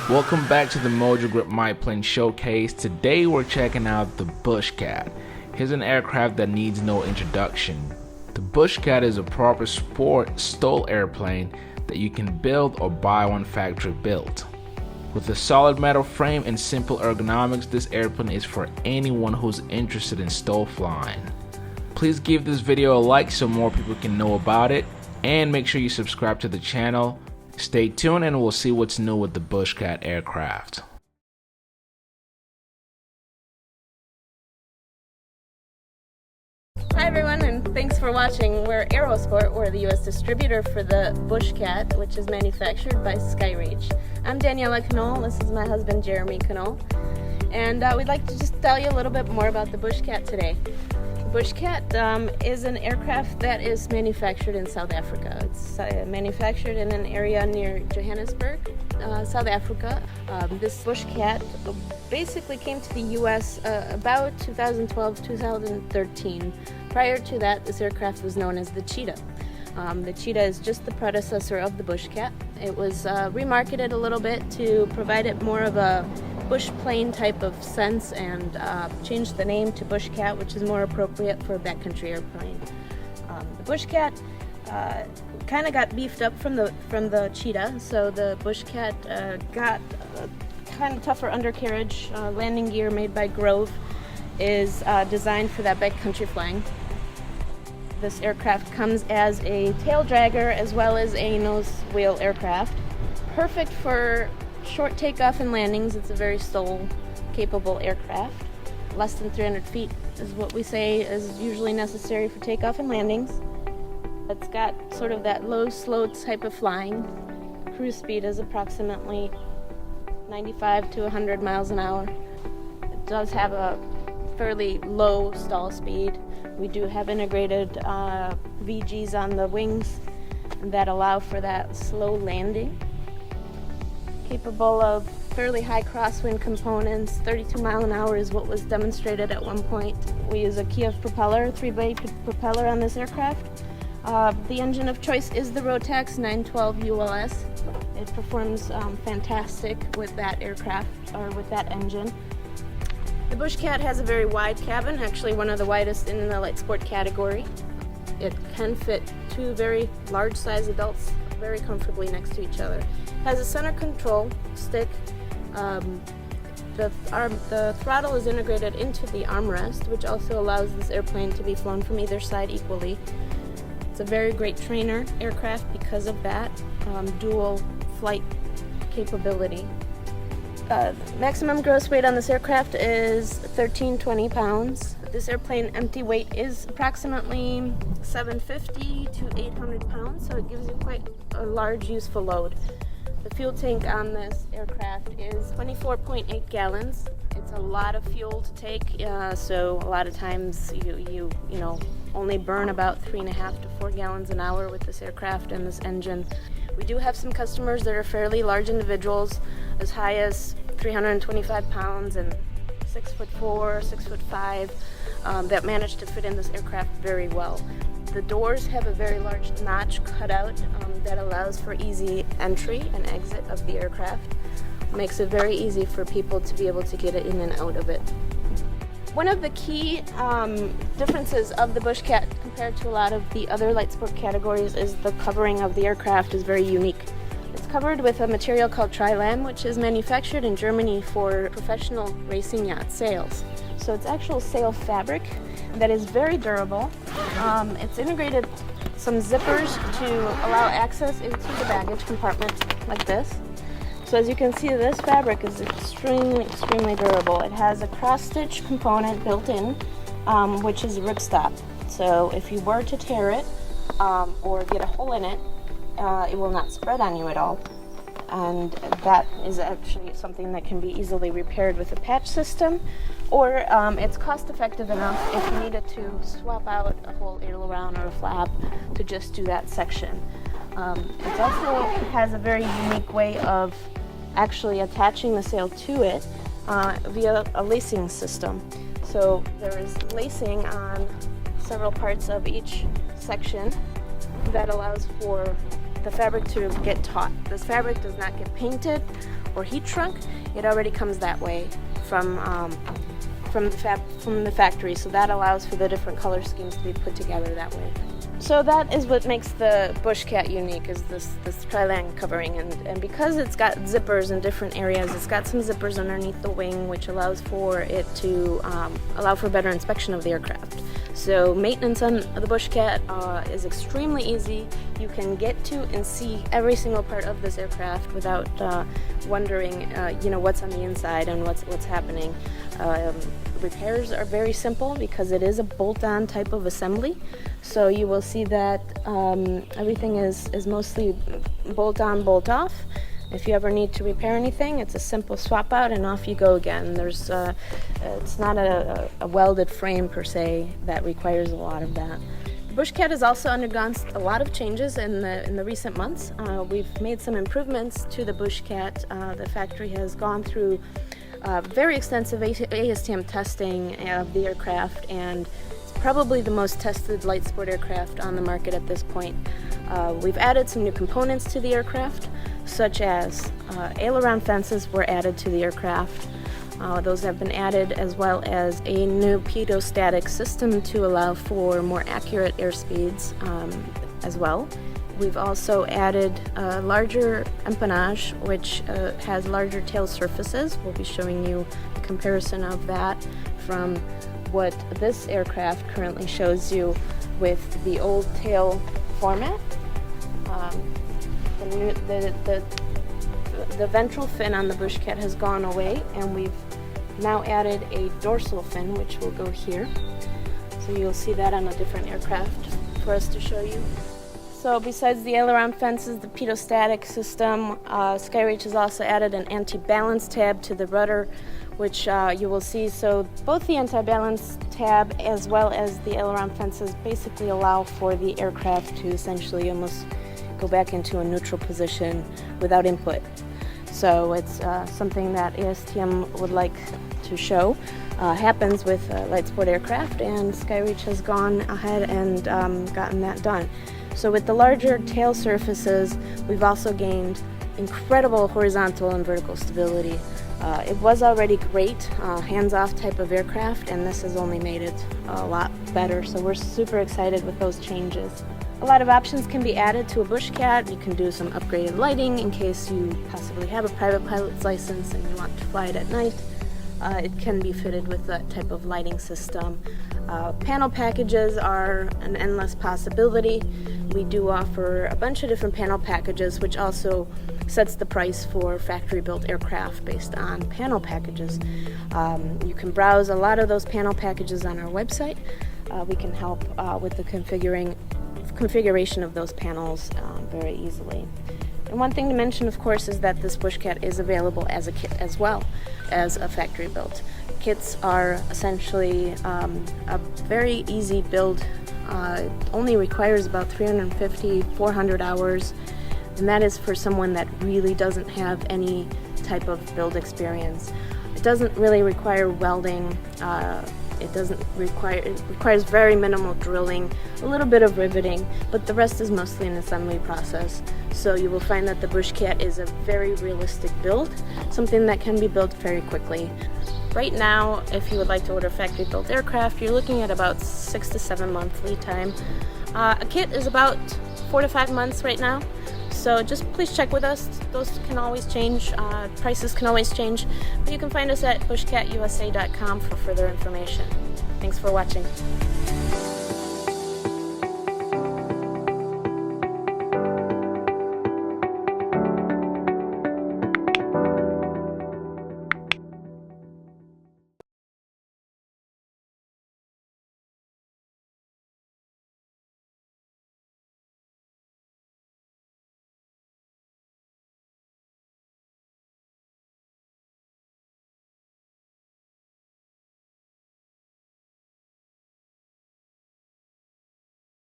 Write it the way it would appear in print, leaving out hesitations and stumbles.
Welcome back to the Mojo Grip myplane showcase. Today we're checking out the Bushcat. Here's an aircraft that needs no introduction. The Bushcat is a proper sport STOL airplane that you can build or buy one factory built. With a solid metal frame and simple ergonomics, this airplane is for anyone who's interested in STOL flying. Please give this video a like so more people can know about it, and make sure you subscribe to the channel. Stay tuned and we'll see what's new with the Bushcat aircraft. Hi everyone, and thanks for watching. We're Aerosport. We're the US distributor for the Bushcat, which is manufactured by Skyreach. I'm Daniela Knoll. This is my husband Jeremy Knoll, and we'd like to just tell you a little bit more about the Bushcat today. Bushcat is an aircraft that is manufactured in South Africa. It's manufactured in an area near Johannesburg, South Africa. This Bushcat basically came to the US about 2012-2013. Prior to that, this aircraft was known as the Cheetah. The Cheetah is just the predecessor of the Bushcat. It was remarketed a little bit to provide it more of a bush plane type of sense, and changed the name to Bushcat, which is more appropriate for a backcountry airplane. The Bushcat kind of got beefed up from the Cheetah, so the Bushcat got kind of tougher undercarriage. Landing gear made by Grove is designed for that backcountry flying. This aircraft comes as a tail dragger as well as a nose wheel aircraft. Perfect for short takeoff and landings. It's a very STOL capable aircraft. Less than 300 feet is what we say is usually necessary for takeoff and landings. It's got sort of that low, slow type of flying. Cruise speed is approximately 95 to 100 miles an hour. It does have a fairly low stall speed. We do have integrated VGs on the wings that allow for that slow landing. Capable of fairly high crosswind components. 32 mile an hour is what was demonstrated at one point. We use a Takeoff propeller, 3-blade propeller on this aircraft. The engine of choice is the Rotax 912 ULS. It performs fantastic with that aircraft, or with that engine. The Bushcat has a very wide cabin, actually one of the widest in the light sport category. It can fit two very large size adults very comfortably next to each other. Has a center control stick. The throttle is integrated into the armrest, which also allows this airplane to be flown from either side equally. It's a very great trainer aircraft because of that dual flight capability. Maximum gross weight on this aircraft is 1320 pounds. This airplane empty weight is approximately 750 to 800 pounds, so it gives you quite a large useful load. The fuel tank on this aircraft is 24.8 gallons. It's a lot of fuel to take, so a lot of times you only burn about 3.5 to 4 gallons an hour with this aircraft and this engine. We do have some customers that are fairly large individuals, as high as 325 pounds and 6'4", 6'5", that manage to fit in this aircraft very well. The doors have a very large notch cut out that allows for easy entry and exit of the aircraft. Makes it very easy for people to be able to get in and out of it. One of the key differences of the Bushcat compared to a lot of the other light sport categories is the covering of the aircraft is very unique. It's covered with a material called Tri-Lam, which is manufactured in Germany for professional racing yacht sails. So it's actual sail fabric that is very durable. It's integrated some zippers to allow access into the baggage compartment like this. So as you can see, this fabric is extremely durable. It has a cross-stitch component built in, which is ripstop. So if you were to tear it or get a hole in it, it will not spread on you at all. And that is actually something that can be easily repaired with a patch system, or it's cost effective enough if you needed to swap out a whole aileron or a flap to just do that section. It also has a very unique way of actually attaching the sail to it via a lacing system. So there is lacing on several parts of each section that allows for the fabric to get taut. This fabric does not get painted or heat shrunk, it already comes that way from the factory, so that allows for the different color schemes to be put together that way. So that is what makes the Bushcat unique, is this tri-line covering, and because it's got zippers in different areas, it's got some zippers underneath the wing, which allows for it to allow for better inspection of the aircraft. So maintenance on the Bushcat is extremely easy. You can get to and see every single part of this aircraft without wondering, what's on the inside and what's happening. Repairs are very simple because it is a bolt-on type of assembly. So you will see that everything is mostly bolt-on, bolt-off. If you ever need to repair anything, it's a simple swap out and off you go again. It's not a welded frame per se that requires a lot of that. The Bushcat has also undergone a lot of changes in the recent months. We've made some improvements to the Bushcat. The factory has gone through very extensive ASTM testing of the aircraft, and it's probably the most tested light sport aircraft on the market at this point. We've added some new components to the aircraft, such as aileron fences were added to the aircraft. Those have been added, as well as a new pedostatic system to allow for more accurate airspeeds as well. We've also added a larger empennage, which has larger tail surfaces. We'll be showing you a comparison of that from what this aircraft currently shows you with the old tail format. The ventral fin on the Bushcat has gone away, and we've now added a dorsal fin, which will go here. So you'll see that on a different aircraft for us to show you. So besides the aileron fences, the pedostatic system, Skyreach has also added an anti-balance tab to the rudder, which you will see. So both the anti-balance tab as well as the aileron fences basically allow for the aircraft to essentially almost go back into a neutral position without input. So it's something that ASTM would like to show happens with light sport aircraft, and Skyreach has gone ahead and gotten that done. So with the larger tail surfaces, we've also gained incredible horizontal and vertical stability. It was already great, hands-off type of aircraft, and this has only made it a lot better. So we're super excited with those changes. A lot of options can be added to a Bushcat. You can do some upgraded lighting in case you possibly have a private pilot's license and you want to fly it at night. It can be fitted with that type of lighting system. Panel packages are an endless possibility. We do offer a bunch of different panel packages, which also sets the price for factory-built aircraft based on panel packages. You can browse a lot of those panel packages on our website. We can help with the configuration of those panels very easily. And one thing to mention, of course, is that this Bushcat is available as a kit as well as a factory built. Kits are essentially a very easy build. It only requires about 350-400 hours, and that is for someone that really doesn't have any type of build experience. It doesn't really require welding. It requires very minimal drilling, a little bit of riveting, but the rest is mostly an assembly process. So you will find that the Bushcat is a very realistic build, something that can be built very quickly. Right now, if you would like to order factory-built aircraft, you're looking at about 6 to 7 month lead time. A kit is about 4 to 5 months right now. So just please check with us. Those can always change. Prices can always change. But you can find us at bushcatusa.com for further information. Thanks for watching.